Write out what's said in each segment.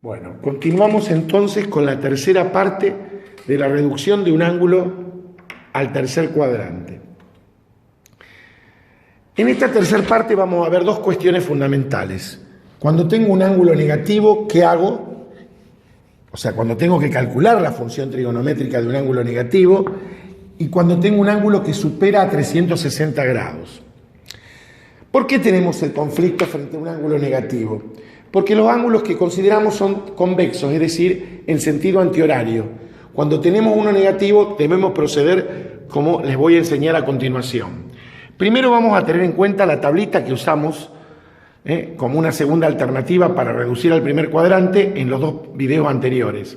Bueno, continuamos entonces con la tercera parte de la reducción de un ángulo al tercer cuadrante. En esta tercera parte vamos a ver dos cuestiones fundamentales. Cuando tengo un ángulo negativo, ¿qué hago? O sea, cuando tengo que calcular la función trigonométrica de un ángulo negativo y cuando tengo un ángulo que supera a 360 grados. ¿Por qué tenemos el conflicto frente a un ángulo negativo? Porque los ángulos que consideramos son convexos, es decir, en sentido antihorario. Cuando tenemos uno negativo, debemos proceder como les voy a enseñar a continuación. Primero vamos a tener en cuenta la tablita que usamos como una segunda alternativa para reducir al primer cuadrante en los dos videos anteriores.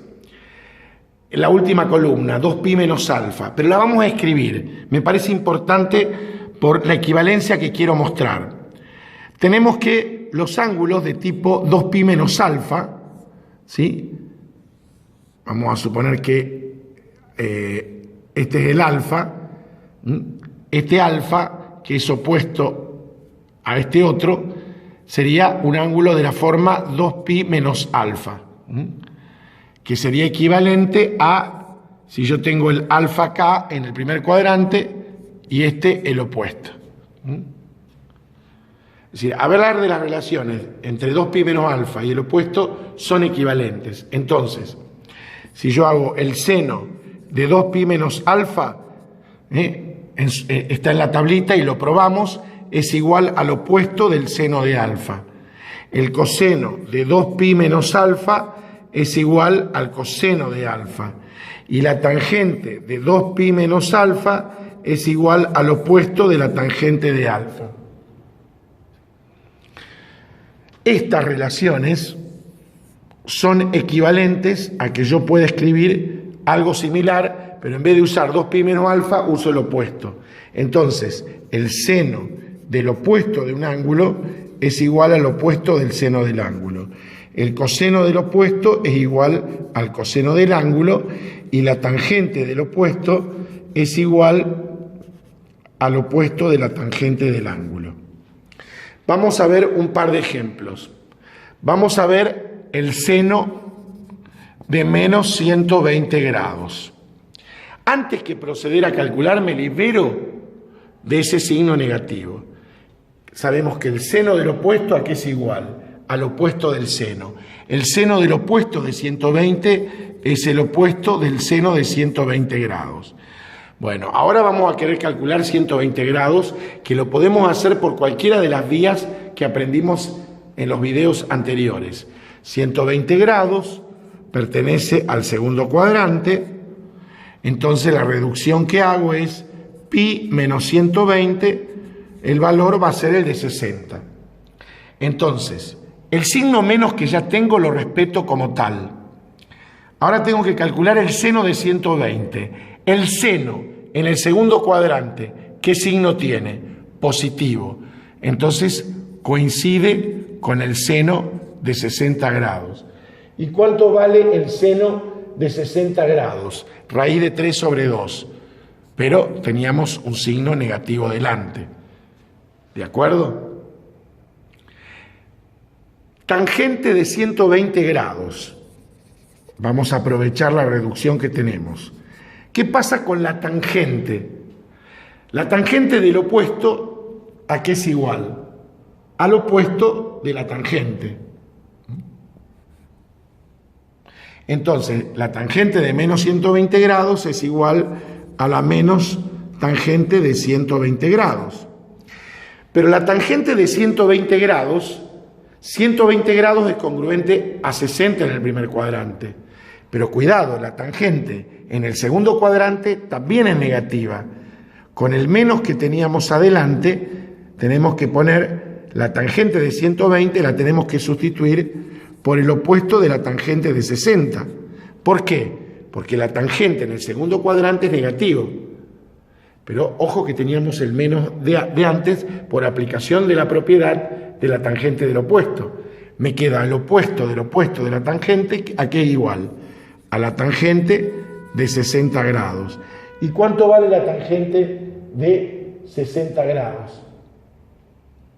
En la última columna, 2pi menos alfa, pero la vamos a escribir. Me parece importante por la equivalencia que quiero mostrar. Tenemos que los ángulos de tipo 2pi menos alfa, ¿sí? Vamos a suponer que este es el alfa, este alfa, que es opuesto a este otro, sería un ángulo de la forma 2pi menos alfa, que sería equivalente a, si yo tengo el alfa acá en el primer cuadrante y este el opuesto. Es decir, hablar de las relaciones entre 2pi menos alfa y el opuesto son equivalentes. Entonces, si yo hago el seno de 2pi menos alfa, está en la tablita y lo probamos, es igual al opuesto del seno de alfa. El coseno de 2pi menos alfa es igual al coseno de alfa. Y la tangente de 2pi menos alfa es igual al opuesto de la tangente de alfa. Estas relaciones son equivalentes a que yo pueda escribir algo similar, pero en vez de usar 2pi menos alfa, uso el opuesto. Entonces, el seno del opuesto de un ángulo es igual al opuesto del seno del ángulo. El coseno del opuesto es igual al coseno del ángulo y la tangente del opuesto es igual al opuesto de la tangente del ángulo. Vamos a ver un par de ejemplos. Vamos a ver el seno de menos 120 grados. Antes que proceder a calcular, me libero de ese signo negativo. Sabemos que el seno del opuesto, ¿a qué es igual? Al opuesto del seno. El seno del opuesto de 120 es el opuesto del seno de 120 grados. Bueno, ahora vamos a querer calcular 120 grados, que lo podemos hacer por cualquiera de las vías que aprendimos en los videos anteriores. 120 grados pertenece al segundo cuadrante, entonces la reducción que hago es pi menos 120, el valor va a ser el de 60. Entonces, el signo menos que ya tengo lo respeto como tal. Ahora tengo que calcular el seno de 120. El seno en el segundo cuadrante, ¿qué signo tiene? Positivo. Entonces coincide con el seno de 60 grados. ¿Y cuánto vale el seno de 60 grados? Raíz de 3 sobre 2. Pero teníamos un signo negativo delante. ¿De acuerdo? Tangente de 120 grados. Vamos a aprovechar la reducción que tenemos. ¿Qué pasa con la tangente? La tangente del opuesto, ¿a qué es igual? Al opuesto de la tangente. Entonces, la tangente de menos 120 grados es igual a la menos tangente de 120 grados. Pero la tangente de 120 grados es congruente a 60 en el primer cuadrante. Pero cuidado, la tangente en el segundo cuadrante también es negativa. Con el menos que teníamos adelante, tenemos que poner la tangente de 120, la tenemos que sustituir por el opuesto de la tangente de 60. ¿Por qué? Porque la tangente en el segundo cuadrante es negativo. Pero ojo que teníamos el menos de antes por aplicación de la propiedad de la tangente del opuesto. Me queda el opuesto de la tangente, ¿a qué es igual? A la tangente de 60 grados. ¿Y cuánto vale la tangente de 60 grados?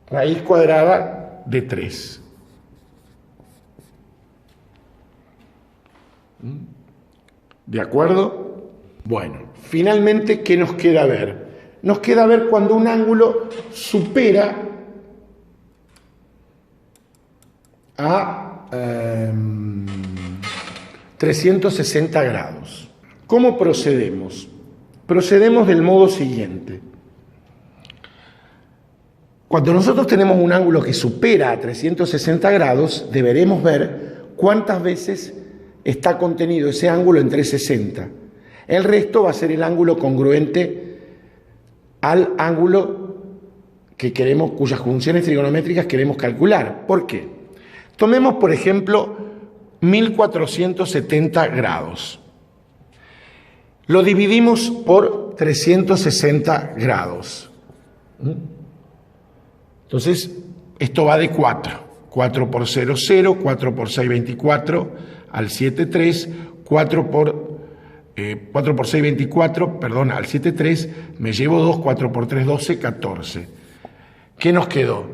Raíz cuadrada de 3. ¿De acuerdo? Bueno, finalmente, ¿qué nos queda ver? Nos queda ver cuando un ángulo supera a 360 grados. ¿Cómo procedemos? Procedemos del modo siguiente. Cuando nosotros tenemos un ángulo que supera a 360 grados, deberemos ver cuántas veces está contenido ese ángulo en 360. El resto va a ser el ángulo congruente al ángulo que queremos, cuyas funciones trigonométricas queremos calcular. ¿Por qué? Tomemos, por ejemplo, 1470 grados. Lo dividimos por 360 grados. Entonces, esto va de 4. 4 por 0, 0, 4 por 6, 24, al 7, 3, 4 por 6, 24, perdón, al 7, 3, me llevo 2, 4 por 3, 12, 14. ¿Qué nos quedó?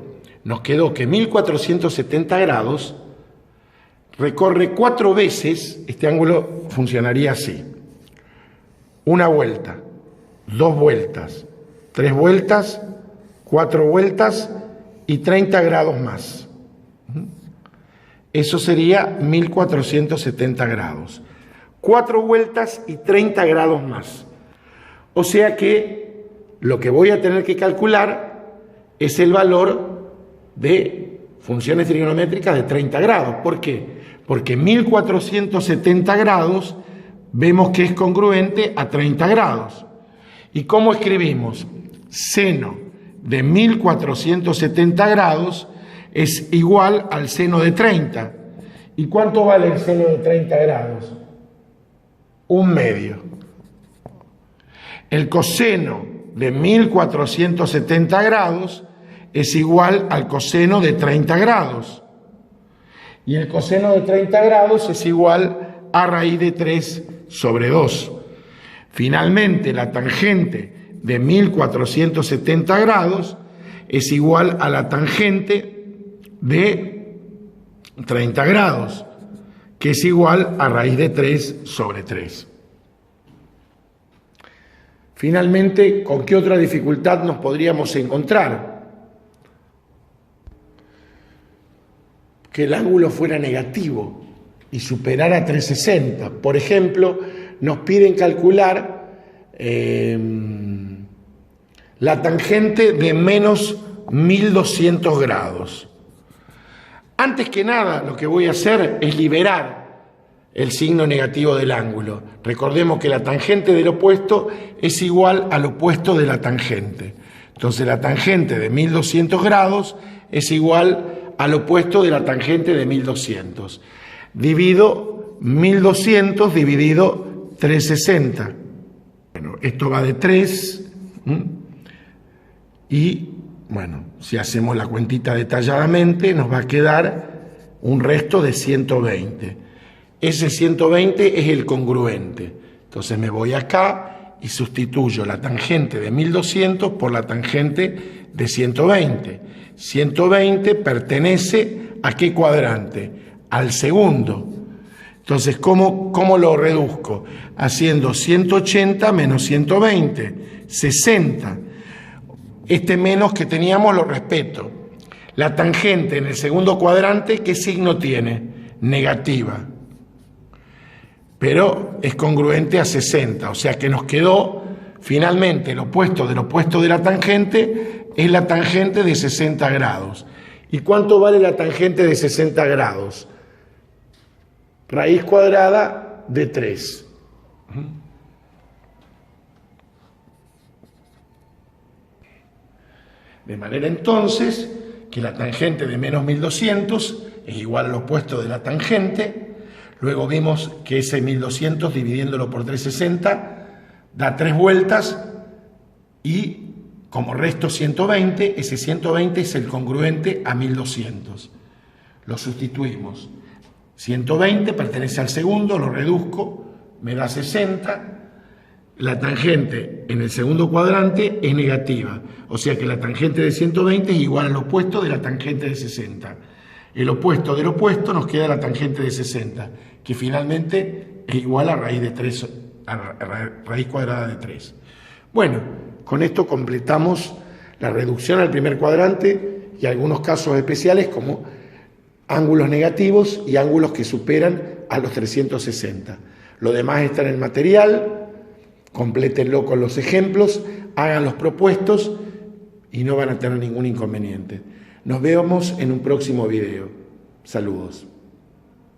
Nos quedó que 1470 grados recorre 4 veces, este ángulo funcionaría así. Una vuelta, 2 vueltas, 3 vueltas, 4 vueltas y 30 grados más. Eso sería 1470 grados. 4 vueltas y 30 grados más. O sea que lo que voy a tener que calcular es el valor de funciones trigonométricas de 30 grados. ¿Por qué? Porque 1470 grados vemos que es congruente a 30 grados. ¿Y cómo escribimos? Seno de 1470 grados es igual al seno de 30. ¿Y cuánto vale el seno de 30 grados? 1/2. El coseno de 1470 grados es igual al coseno de 30 grados. Y el coseno de 30 grados es igual a raíz de 3 sobre 2. Finalmente, la tangente de 1470 grados es igual a la tangente de 30 grados, que es igual a raíz de 3 sobre 3. Finalmente, ¿con qué otra dificultad nos podríamos encontrar? Que el ángulo fuera negativo y superara 360. Por ejemplo, nos piden calcular la tangente de menos 1200 grados. Antes que nada, lo que voy a hacer es liberar el signo negativo del ángulo. Recordemos que la tangente del opuesto es igual al opuesto de la tangente. Entonces, la tangente de 1200 grados es igual al opuesto de la tangente de 1200. Divido 1200 dividido 360. Bueno, esto va de 3. Y, bueno, si hacemos la cuentita detalladamente, nos va a quedar un resto de 120. Ese 120 es el congruente. Entonces me voy acá y sustituyo la tangente de 1200 por la tangente de 120. 120 pertenece ¿a qué cuadrante? Al segundo. Entonces, ¿cómo lo reduzco? Haciendo 180 menos 120, 60. Este menos que teníamos lo respeto. La tangente en el segundo cuadrante, ¿qué signo tiene? Negativa. Pero es congruente a 60, o sea que nos quedó finalmente el opuesto del opuesto de la tangente es la tangente de 60 grados. ¿Y cuánto vale la tangente de 60 grados? Raíz cuadrada de 3. De manera entonces que la tangente de menos 1200 es igual al opuesto de la tangente. Luego vimos que ese 1200 dividiéndolo por 360 da 3 vueltas y como resto 120, ese 120 es el congruente a 1200. Lo sustituimos. 120 pertenece al segundo, lo reduzco, me da 60. La tangente en el segundo cuadrante es negativa, o sea que la tangente de 120 es igual al opuesto de la tangente de 60. El opuesto del opuesto nos queda la tangente de 60, que finalmente es igual a raíz de 3, raíz cuadrada de 3. Bueno, con esto completamos la reducción al primer cuadrante y algunos casos especiales como ángulos negativos y ángulos que superan a los 360. Lo demás está en el material, complétenlo con los ejemplos, hagan los propuestos y no van a tener ningún inconveniente. Nos vemos en un próximo video. Saludos.